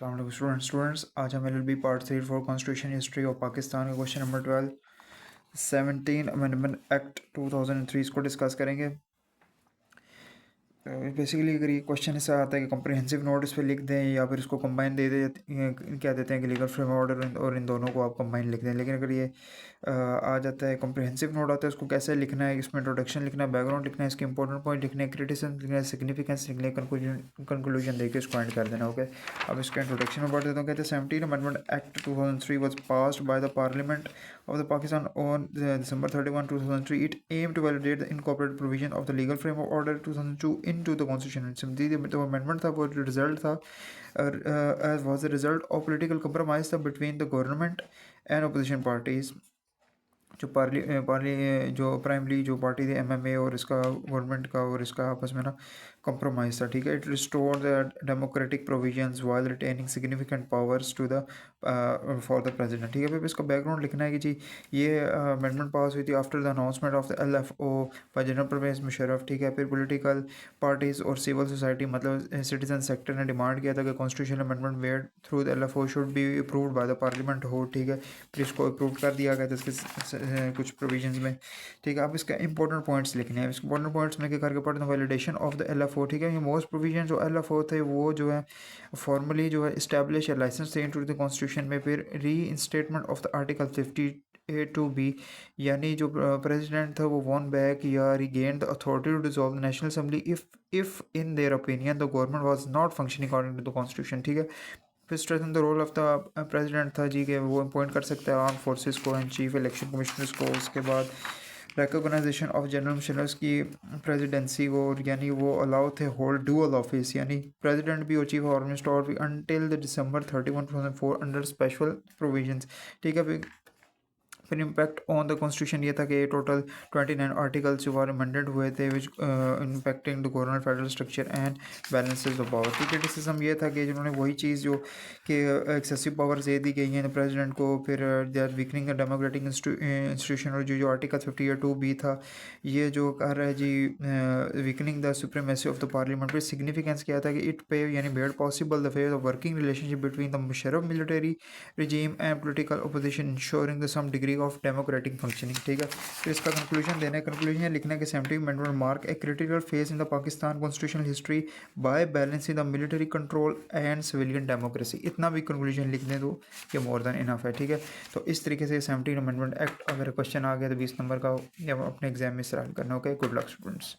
अस्सलाम स्टूडेंट्स आज हम LLB part 3 for constitution history of Pakistan का क्वेश्चन नंबर 12 17 अमेंडमेंट एक्ट 2003 इसको डिस्कस करेंगे। बेसिकली अगर ये क्वेश्चन ऐसा आता है कि कॉम्प्रिहेंसिव नोट इस पर लिख दें या फिर इसको कंबाइन दे दे क्या देते हैं कि लीगल फ्रेम ऑर्डर और इन दोनों को आप कंबाइन लिख दें। लेकिन अगर ये आ जाता है कॉम्प्रिहेंसिव नोट आता है उसको कैसे लिखना है, इसमें इंट्रोडक्शन लिखना है, बैकग्राउंड लिखना है, इसके इंपॉर्टेंट पॉइंट लिखने हैं, क्रिटिसिज्म लिखना है, सिग्निफिकेंस लिखना है, कंक्लूजन देकर इसको एंड कर देना। ओके, अब इसके इंट्रोडक्शन में बढ़ देता हूँ। कहते हैं 17 amendment act 2003 was passed by the parliament of the Pakistan on December 31, 2003. It aimed to validate the incorporated provision of the Legal Framework Order 2002 into the Constitution. The amendment था वो result था as was the result of political compromise था between the government and opposition parties. जो जो primarily जो party थी MMA और इसका गवर्नमेंट का और इसका आपस में ना कॉम्प्रोमाइज़ था। ठीक है, it restore the democratic provisions while retaining significant powers to the for the president. ठीक है, फिर इसका बैकग्राउंड लिखना है कि जी ये अमेंडमेंट पास हुई थी after the announcement of the LFO by general Pervez Musharraf. ठीक है, फिर पॉलिटिकल पार्टीज़ और सिविल सोसाइटी मतलब सिटीजन सेक्टर ने डिमांड किया था कि constitution amendment made through the LFO should be approved by the parliament हो। ठीक है, फिर इसको अप्रूव कर दिया गया था इसके कुछ प्रोविजंस में। ठीक है, अब इसका इंपॉर्टेंट पॉइंट्स लिखने हैं। इसके इंपॉर्टेंट पॉइंट्स में क्या करके पढ़ते हैं, वैलिडेशन ऑफ द एलएफओ। ठीक है, ये मोस्ट प्रोविजन जो एलएफओ थे वो जो है फॉर्मली जो है इस्टेब्लिश या लाइसेंस थे इनटू द कॉन्स्टिट्यूशन में। फिर री इंस्टेटमेंट ऑफ द आर्टिकल 50A-2B, यानी जो प्रेसिडेंट था वो वॉन बैक या regain the authority to dissolve the national assembly if in their opinion the government was not functioning according to the constitution. ठीक है, फिर strengthen the role of the president था जी के वो अपॉइंट कर सकता है आर्म फोर्सेस को एंड चीफ इलेक्शन कमिश्नर्स को। उसके बाद रिकॉग्नाइजेशन ऑफ जनरल मिशनर्स की प्रेसिडेंसी को, यानी वो अलाउ थे होल्ड डुअल ऑफिस, यानी प्रेसिडेंट भी और चीफ ऑफ आर्मी स्टाफ भी until the December 31, 2004 under special provisions. ठीक है, फिर इम्पैक्ट ऑन द कॉन्स्टिट्यूशन ये था कि टोटल 29 आर्टिकल्स जो आर अमेंडेड हुए थे which impacting the government federal structure and balances of power. Criticism ये था कि जिन्होंने वही चीज़ जो कि एक्सेसिव पावर्स दे दी गई हैं प्रेसिडेंट को, फिर they are weakening the democratic institution, और जो आर्टिकल 50A-2B था ये जो कह रहा है जी weakening the supremacy of the parliament. फिर सिग्निफिकेंस क्या था कि इट पे यानी made possible the fair of working relationship between the Musharraf military regime and political opposition ensuring the some degree of democratic functioning। ठीक है, तो इसका कंक्लूजन देना है। कंक्लूजन लिखना है कि 17th amendment mark a critical phase in the Pakistan constitutional history by balancing the military control and civilian democracy. इतना भी कंक्लूजन लिख दें तो ये मोर देन इनफ है। ठीक है, तो इस तरीके से 17th अमेंडमेंट एक्ट अगर क्वेश्चन आ गया तो 20 नंबर का अपने एग्जाम में सवाल करना। Okay, good luck students.